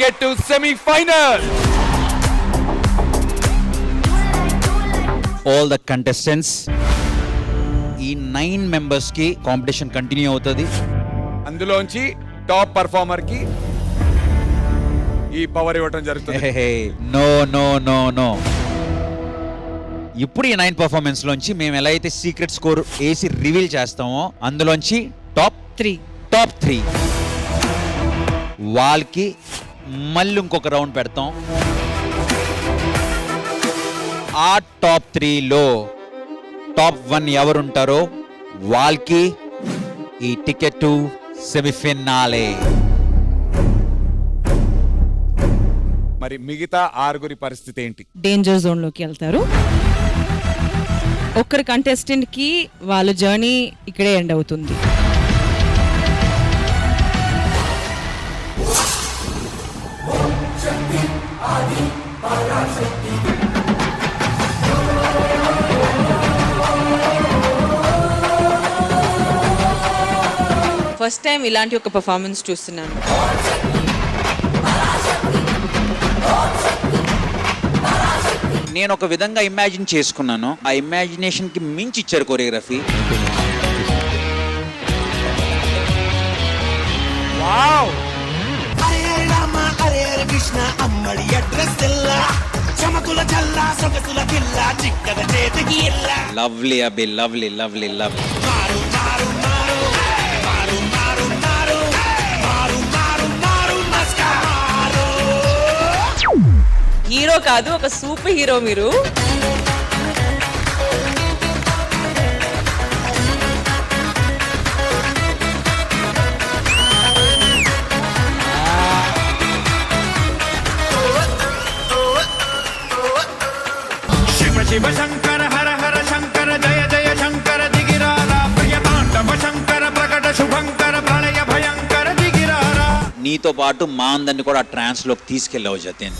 ticket to semi-final. All the contestants, ఈ 9 members కి competition continue అవుతుంది. అందులోంచి టాప్ పర్ఫార్మర్ కి ఈ పవర్ ఇవ్వటం జరుగుతుంది. No no no no. ఇప్పుడు ఈ 9 పర్ఫార్మెన్స్ లోంచి మేము ఎలా అయితే సీక్రెట్ స్కోర్ వేసి రివీల్ చేస్తామో అందులోంచి టాప్ 3 వాళ్ళకి మళ్ళీ ఇంకొక రౌండ్ పెడతాం. ఆ టాప్ 3లో టాప్ 1 ఎవరుంటారో వాళ్ళకి ఈ టికెట్ టు సెమీఫినాలే. మరి మిగతా 6 పరిస్థితి ఏంటి? డేంజర్ జోన్ లోకి వెళ్తారు. ఒక్కరి కంటెస్టెంట్ కి వాళ్ళ జర్నీ ఇక్కడే ఎండ్ అవుతుంది. ఫస్ట్ టైం ఇలాంటి ఒక పర్ఫార్మెన్స్ చూస్తున్నాను. నేను ఒక విధంగా ఇమాజిన్ చేసుకున్నాను. ఆ ఇమాజినేషన్ కి మించి ఇచ్చారు కొరియోగ్రఫీ. వావ్! హరే హరే రామ హరే హరే కృష్ణ అమ్మడి అడ్రస్ ఎల్ల చమకుల చల్ల సొగసుల కిల్ల చిక్కద చేతికి ఎల్ల. లవ్లీ అబే, లవ్లీ లవ్లీ లవ్లీ. మారు మారు మారు మారు మారు మారు మారు మారు మారు మస్కారు. హీరో కాదు, ఒక సూపర్ హీరో మీరు. శివ శివ శంకర హర హర శంకర జయ జయ శంకర దిగిరారా ప్రియ తాండవ శంకర ప్రకట శుభంకర ప్రళయ భయంకర దిగిరారా. నీతో పాటు మా అందరిని కూడా ట్రాన్స్ లోకి తీసుకెళ్ళావు Jatin.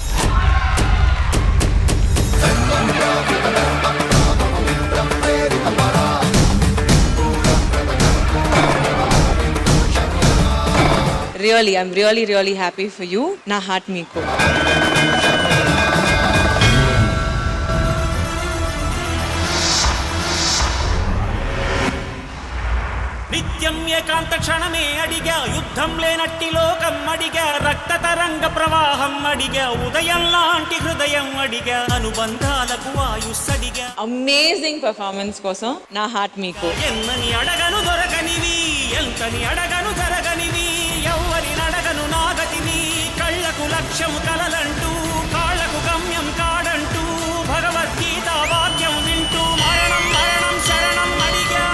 Really I'm really happy for you. నా హార్ట్ మీకు. నిత్యం ఏకాంత క్షణమే అడిగా, యుద్ధం లేనట్టి లోకం అడిగా, రక్త తరంగ ప్రవాహం అడిగా, ఉదయం లాంటి హృదయం అడిగా, అనుబంధాలకు ఆయుస్సడిగా. అమేజింగ్ పర్ఫార్మెన్స్ కోసం నా హార్ట్ మీకు. ఎన్నని అడగను దొరకనివి, ఎంతని అడగను జరగనివి, ఎవ్వరి నడగను నాగతిని, కళ్ళకు లక్ష్యము కలలంటూ, కాళ్ళకు గమ్యం కాడంటూ, భగవద్గీత వాక్యం వింటూ మరణం మరణం శరణం అడిగా.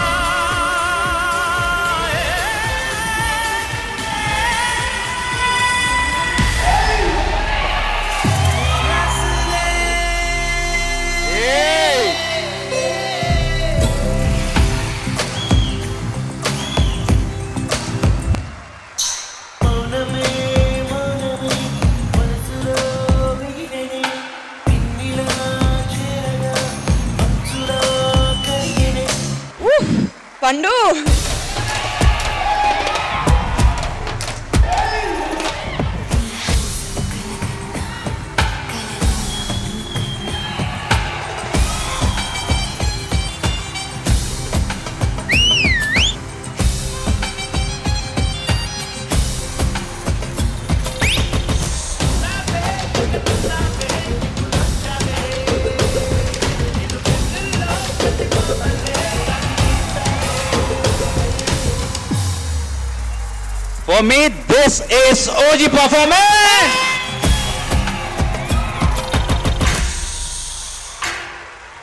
పండు For me, this is OG performance.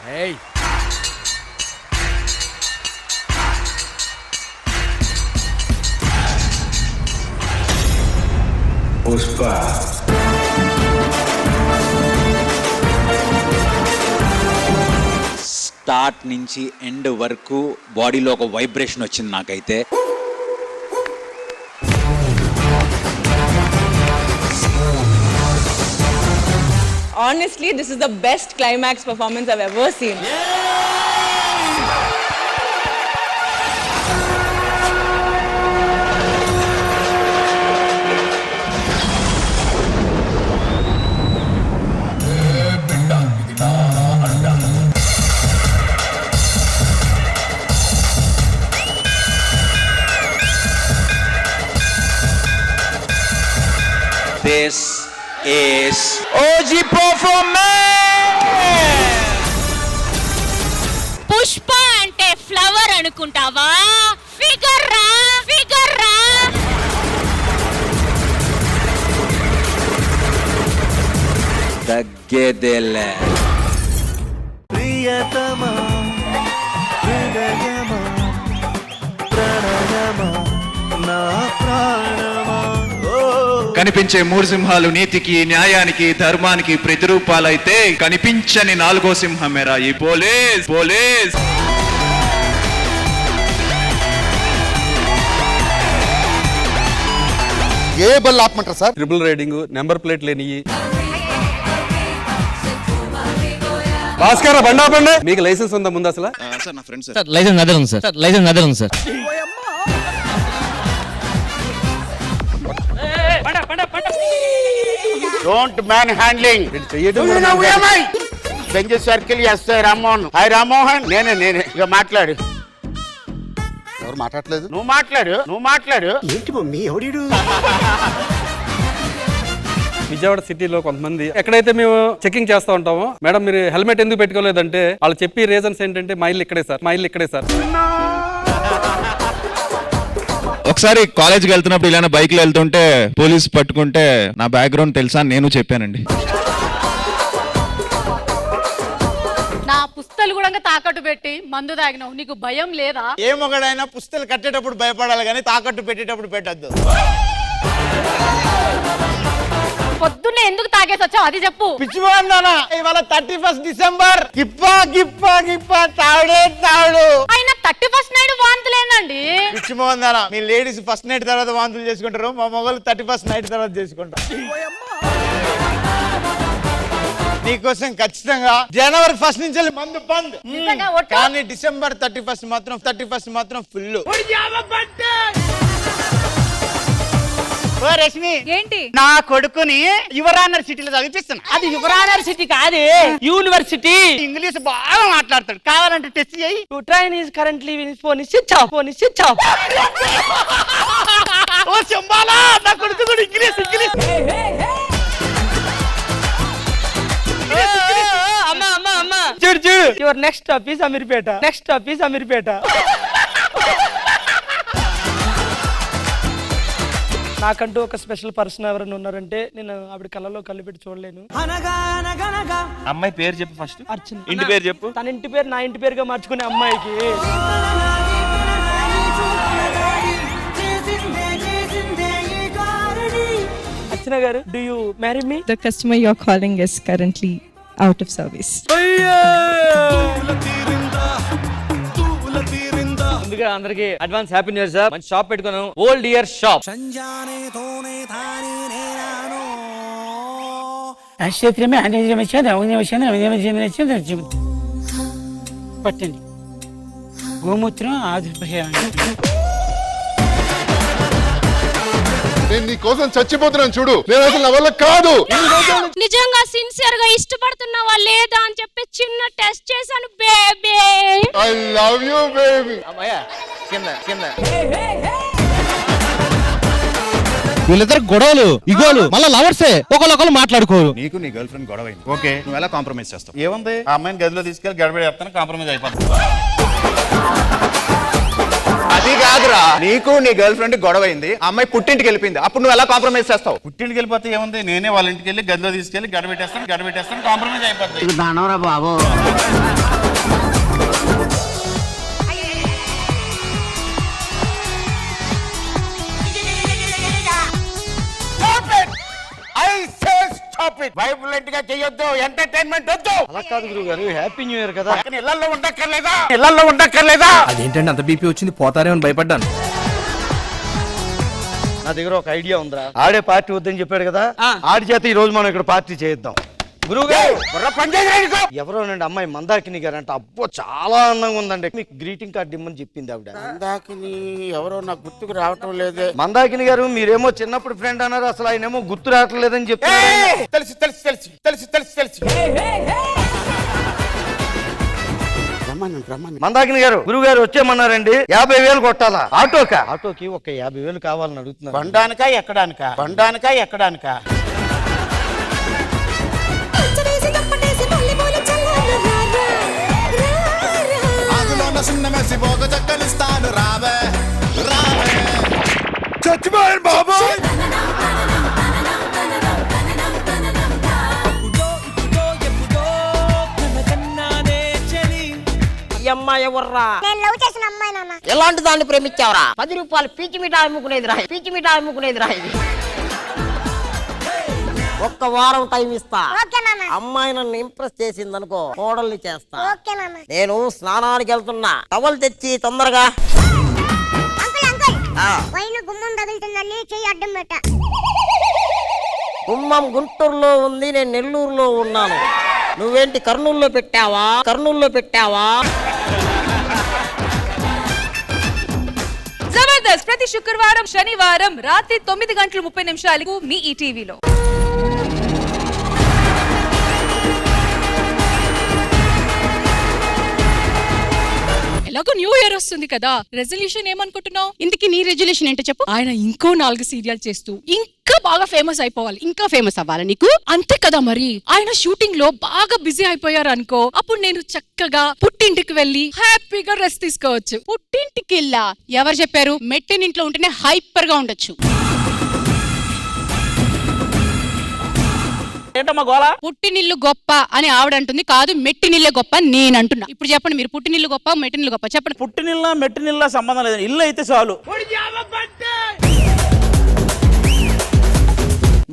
Hey. Pushpa start నుంచి ఎండ్ వరకు బాడీలో ఒక వైబ్రేషన్ వచ్చింది నాకైతే. Honestly, this is the best climax performance I've ever seen. This is OG performance. Pushpa అంటే ఫ్లవర్ అనుకుంటావా? ఫిగర్ రా, ఫిగర్ రా. తగ్గేదేలే. ప్రియతమా హృదయమా ప్రణయమా నా ప్రాణమా. కనిపించే మూడు సింహాలు నీతికి, న్యాయానికి, ధర్మానికి ప్రతిరూపాలైతే కనిపించని నాలుగో సింహమేరా ఈ పోలీస్. పోలీస్ ఏ బళ్ళు ఆపమంటారు sir? Triple riding, number plate లేనివి. భాస్కర్ బండి ఆపండి. మీకు లైసెన్స్ ఉందా ముందు అసలు? సార్ నా ఫ్రెండ్ సార్. లైసెన్స్ అదే ఉంది సార్. లైసెన్స్ అదే ఉంది sir. Don't man handling. Benz circle SI Rammohan. Hi Rammohan. నేనే ఇక మాట్లాడు. ఎవరు మాట్లాడలేదు? నువ్వు మాట్లాడు. ఏంటి మమ్మీ ఎవడు? విజయవాడ సిటీలో కొంతమంది ఎక్కడైతే మేము చెకింగ్ చేస్తూ ఉంటామో, మేడం మీరు హెల్మెట్ ఎందుకు పెట్టుకోలేదంటే వాళ్ళు చెప్పి రీజన్స్ ఏంటంటే మా ఇల్లు ఇక్కడే సార్. ఒకసారి కాలేజ్కి వెళ్తున్నప్పుడు ఇలానే బైక్ లో వెళ్తుంటే పోలీస్ పట్టుకుంటే నా బ్యాక్గ్రౌండ్ తెలుసా అని నేను చెప్పానండి. నా పుస్తలు కూడా తాకట్టు పెట్టి మందు తాగినావు, నీకు భయం లేదా? ఏ మొగడైనా పుస్తలు కట్టేటప్పుడు భయపడాలి కానీ తాకట్టు పెట్టేటప్పుడు పెట్టద్దు. పొద్దున్నే ఎందుకు తాగేసి వచ్చావు అది చెప్పు. పిచ్చిపోయిందానా ఇవాళ 31 డిసెంబర్. గిప్ప తాడు. అయినా 31st నైట్ వాంతులేనండి. పిచ్చిపోయిందానా మీ లేడీస్ ఫస్ట్ నైట్ తర్వాత వాంతులు చేసుకుంటారు, మా మొగలు 31st నైట్ తర్వాత చేసుకుంటారు. నీకోసం ఖచ్చితంగా జనవరి 1 నుంచి మందు బంద్. నిజంగా ఒట్టు? కానీ డిసెంబర్ 31 మాత్రం ఫుల్. రష్మి ఏంటి? నా కొడుకుని యువరానర్ సిటీలో చదివిపిస్తున్నా. అది యువరానర్ సిటీ కాదే, యూనివర్సిటీ. ఇంగ్లీష్ బాగా మాట్లాడతాడు, కావాలంటే టెస్ట్ చేయి. Train is currently switch off. ఓ చెంబాలా, నా కొడుకు కూడా ఇంగ్లీష్. అమ్మా చూడు యువర్ నెక్స్ట్ స్టాప్ అమీర్పేట. నాకంటూ ఒక స్పెషల్ పర్సన్ ఎవరైనా ఉన్నారంటే నేను ఆవిడ కళ్ళలో కళ్ళు పెట్టి చూడలేను. అమ్మాయి పేరు చెప్పు ఫస్ట్. అర్చన. ఇంటి పేరు చెప్పు. తన ఇంటి పేరు నా ఇంటి పేరుగా మార్చుకునే అమ్మాయికి అర్చన గారు, do you marry me? The customer you're calling is currently out of service. ముందుగా అందరికి advance happy new year sir. మంచి షాప్ పెట్టుకున్నాం, ఓల్డ్ ఇయర్ షాప్. పట్టండి గోమూత్రం ఆదిపయాన్ని. నేను నీ కోసం చచ్చిపోతున్నాను చూడు. నేను అసలు నా వల్ల కాదు. నిజంగా సిన్సియర్ గా ఇష్టపడుతున్నావా లేదా అని చెప్పి చిన్న టెస్ట్ చేశాను baby. I love you baby. కింద వీళ్ళిద్దరు గొడవలు, ఇగోలు, మళ్ళీ లవర్సే, ఒకళ్ళు మాట్లాడుకోరు. నీకు నీ గర్ల్ ఫ్రెండ్ గొడవ అయింది. ఓకే, నువ్వు ఎలా కాంప్రమైజ్ చేస్తావు? ఏముంది, ఆ అమ్మాయిని గదిలో తీసుకెళ్ళి గడబడి చెప్తాను, కాంప్రమైజ్ అయిపోతుంది. అది కాదురా, నీకు నీ గర్ల్ ఫ్రెండ్ గొడవ అయింది, ఆ అమ్మాయి పుట్టింటికి వెళ్ళిపోయింది, అప్పుడు నువ్వు ఎలా కాంప్రమైజ్ చేస్తావు? పుట్టింటికి వెళ్ళిపోతే ఏముంది, నేనే వాళ్ళ ఇంటికి వెళ్ళి గదిలో తీసుకెళ్ళి గడబెట్టేస్తాను, కాంప్రమైజ్ అయిపోతుంది. బాబు వైబ్లెంట్ గా చేయొద్దు, ఎంటర్టైన్మెంట్ వద్దు. అలా కాదు గురువు గారు, హ్యాపీ న్యూ ఇయర్ కదా. ఇళ్లలో ఉండక్కర్లేదా? అదేంటండి అంత బీపీ వచ్చింది, పోతారేమని భయపడ్డాను. నా దగ్గర ఒక ఐడియా ఉందిరా. ఆడే పార్టీ వద్దని చెప్పాడు కదా, ఆడి చేత ఈ రోజు మనం ఇక్కడ పార్టీ చేద్దాం. ఎవరోనండి అమ్మాయి మందాకిని గారు అంటే, అబ్బో చాలా అందంగా ఉందండి, మీకు గ్రీటింగ్ కార్డు ఇమ్మని చెప్పింది ఆవిడ. మందాకిని ఎవరో నాకు గుర్తుకు రావటం లేదే. మందాకిని గారు మీరేమో చిన్నప్పుడు ఫ్రెండ్ అన్నారు, అసలు ఆయన ఏమో గుర్తు రావట్లేదని చెప్పి. తెలుసు మందాకిని గారు గురువు గారు వచ్చేయమన్నారండి. 50,000 కొట్టాలా? ఆటోకి ఒక 50,000 కావాలని అడుగుతున్నారు. బండానికా ఎక్కడానికా చచ్చిపోయాను బాబాయ్. అమ్మాయి ఎవర్రా? నేను లవ్ చేసిన అమ్మాయి నాన్న. ఎలాంటి దాన్ని ప్రేమించావరా? 10 రూపాయలు పీచి మిఠాయి అమ్ముకునేది రా ఇది. ఒక్క వారం టైం ఇస్తా. అమ్మాయి నన్ను ఇంప్రెస్ చేసిందనుకో, మోడల్ని చేస్తా. నేను స్నానానికి వెళ్తున్నా, టవల్ తెచ్చి తొందరగా. గుమ్మం తగులుతుందని చెయ్యి అడ్డం పెట్ట. గుమ్మం గుంటూరులో ఉంది, నేను నెల్లూరులో ఉన్నాను. నువ్వేంటి కర్నూలులో పెట్టావా? జబర్దస్త్ ప్రతి శుక్రవారం శనివారం రాత్రి 9:30 మీ ఈటీవీలో. ఎలాగో న్యూ ఇయర్ వస్తుంది కదా, రెజల్యూషన్ ఏమనుకుంటున్నావు? ఇందుకు నీ రెజల్యూషన్ ఏంటో చెప్పు. ఆయన ఇంకో 4 సీరియల్ చేస్తూ ఇంకా బాగా ఫేమస్ అయిపోవాలి. ఇంకా ఫేమస్ అవ్వాలి నీకు, అంతే కదా మరి. ఆయన షూటింగ్ లో బాగా బిజీ అయిపోయారు అనుకో, అప్పుడు నేను చక్కగా పుట్టింటికి వెళ్ళి హ్యాపీగా రెస్ట్ తీసుకోవచ్చు. పుట్టింటికి వెళ్ళా? ఎవరు చెప్పారు? మెట్టినింట్లో ఉంటేనే హైపర్ గా ఉండొచ్చు. ఏంటమ్మా గోళ? పుట్టినిల్లు గొప్ప అని ఆవిడంటుంది, కాదు మెట్టినిల్లే గొప్ప నేను అంటున్నా. ఇప్పుడు చెప్పండి, మీరు పుట్టినిల్లు గొప్ప మెట్టినిల్లు గొప్ప చెప్పండి. పుట్టినిల్లా మెట్టినిల్లా సంబంధం లేదు, ఇల్లు అయితే చాలు.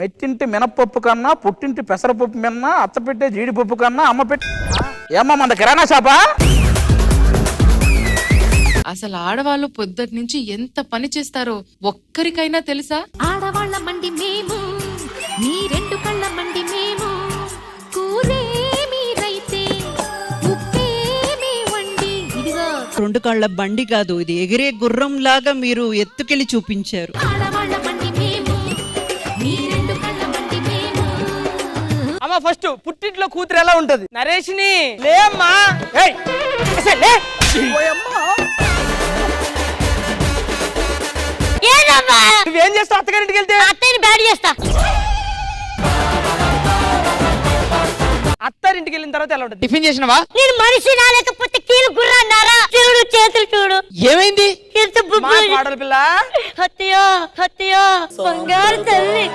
మెట్టింటి మినపప్పు కన్నా పుట్టింటి పెసరపప్పు మిన్నా, అత్త పెట్టే జీడిపప్పు కన్నా అమ్మ పెట్టి. ఏమ్మా మన కిరాణా షాపా? అసలు ఆడవాళ్ళు పొద్దుటి నుంచి ఎంత పని చేస్తారో ఒక్కరికైనా తెలుసా? ఆడవాళ్ళ మండి మేము, నీ 2 కళ్ళ మండి మేము, కూరే మీరైతే ఉప్పే మీ వండి. ఇదిగో 2 కాళ్ళ బండి కాదు, ఇది ఎగిరే గుర్రం లాగా మీరు ఎత్తుకెళ్లి చూపించారు. ఆడవాళ్ళ మండి మేము, నీ 2 కళ్ళ మండి మేము. అమ్మ ఫస్ట్ పుట్టింట్లో కూతురు ఎలా ఉంటది? నరేష్ని లే అమ్మా. నువ్వేం చేస్తావు? అత్తగారింటికి వెళ్తే అత్తయ్యని బ్యాడ్ చేస్తా. అత్తారింటికి వెళ్ళిన తర్వాత ఎలా ఉంటది? టిఫిన్ చేసినవా? నేను మనిషి లేకపోతే కీలు గుర్రన్నారా? చూడు చేతులు చూడు. ఏమైంది? ఎంత బుబ్బులు. పాడల పిల్ల. హత్యో బంగారు తల్లి.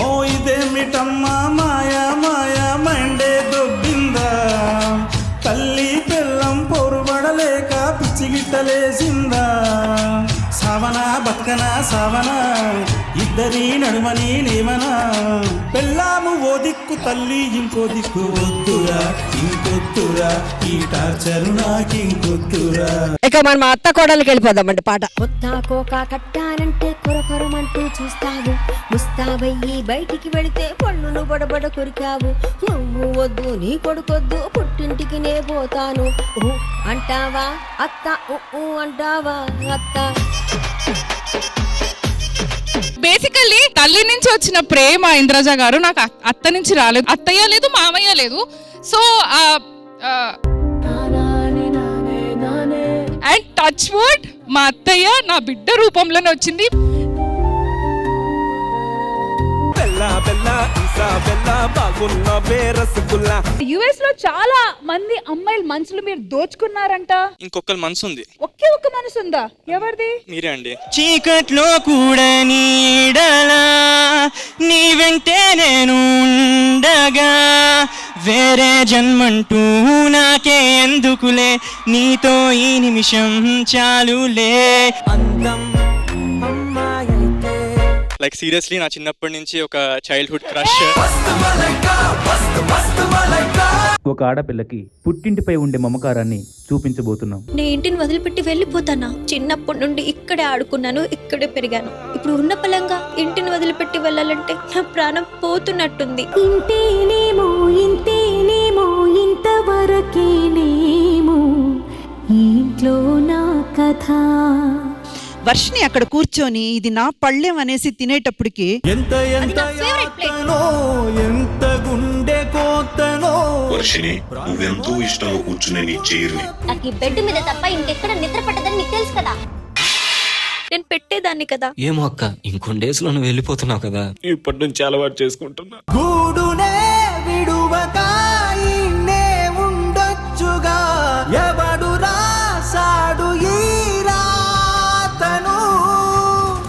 ఓ ఇదేమిటమ్మా మాయా మండే దొబ్బిందా, తల్లి పిల్లం పొరుబడలేక పిచ్చిగిట్టలేసిందా, సావనా బతుకనా సావనా ఇద్దరి నడుమని నేమనా, పెళ్ళాము ఓ దిక్కు తల్లి ఇంకో దిక్కు, వద్దురా ఇంకొద్దురా ఈ టార్చరు నాకింకొద్దురా. ఇక మనం మా అత్త కోడలికి వెళ్ళిపోదామండి పాట. కొత్త కోక కట్టానంటే కొరకొరమంటూ చూస్తావు, ముస్తాబయ్యి బయటికి వెళితే పళ్ళును బడబడ కొరికావు. నువ్వు వద్దు నీ కొడుకొద్దు పుట్టింటికి నే పోతాను అంటావా అత్త? అంటావా అత్త? బేసికల్లీ తల్లి నుంచి వచ్చిన ప్రేమ ఇంద్రజ గారు నాకు అత్త నుంచి రాలేదు. అత్తయ్య లేదు, మామయ్య లేదు. సో అండ్ టచ్ వుడ్ మా అత్తయ్య నా బిడ్డ రూపంలోనే వచ్చింది. యుఎస్ లో చాలా మంది అమ్మాయిల మనసులు మీరు దోచుకున్నారంట. ఇంకొకరి మనసు ఉంది. ఒక్క మనసు ఉందా? ఎవరిది? మీరే అండి. చీకట్లో కూడా నీడలా నీ వెంటే నేను ఉండగా, వేరే జన్మంటూ నాకే ఎందుకులే, నీతో ఈ నిమిషం చాలులే. లైక్ సీరియస్లీ నా చిన్నప్పటి నుంచి ఒక చైల్డ్హుడ్ క్రష్. ఒక ఆడపిల్లకి పుట్టింటిపై ఉండే మమకారాన్ని చూపించబోతున్నాం. నేను ఇంటిని వదిలిపెట్టి వెళ్ళిపోతానా? చిన్నప్పటి నుండి ఇక్కడే ఆడుకున్నాను, ఇక్కడే పెరిగాను. ఇప్పుడు ఉన్న పలంగా ఇంటిని వదిలిపెట్టి వెళ్ళాలంటే నా ప్రాణం పోతున్నట్టుంది. ఇంతేనేమో ఇంతవరకేనేమో ఇంట్లో నా కథ. వర్షిని అక్కడ కూర్చొని ఇది నా పళ్ళెం అనేసి తినేటప్పటికి ఎంత గుండె కోత వర్షిని, నువ్వెంతో ఇష్టంగా కూర్చునే నీ చైర్ని నాకు ఈ బెడ్ మీద తప్ప ఇంకెక్కడ నిద్ర పట్టదని నీకు తెలుసు కదా. నేను పెట్టేదాన్ని కదా. ఏమో అక్క, ఇంకొన్ని డేస్ లో నువ్వు వెళ్ళిపోతున్నావు కదా, ఇప్పటి నుంచి అలవాటు చేసుకుంటున్నా. గూడునే విడువక ఇన్నే ఉండొచ్చుగా, ఎవడు రాసాడు ఈ రాతను.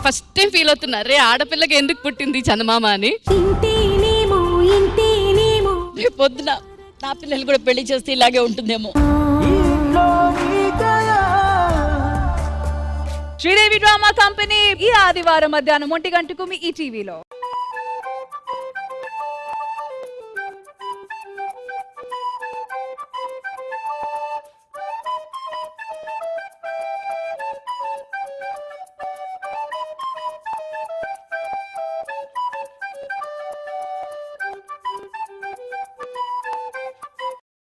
ఫస్ట్ టైం ఫీల్ అవుతున్నా, రే ఆడపిల్లకి ఎందుకు పుట్టింది చందమామ అని. రేపు పొద్దున నా పిల్లలు కూడా పెళ్లి చేస్తే ఇలాగే ఉంటుందేమో. శ్రీదేవి డ్రామా కంపెనీ ఈ ఆదివారం మధ్యాహ్నం 1 గంటకు మీ ఈ టీవీలో.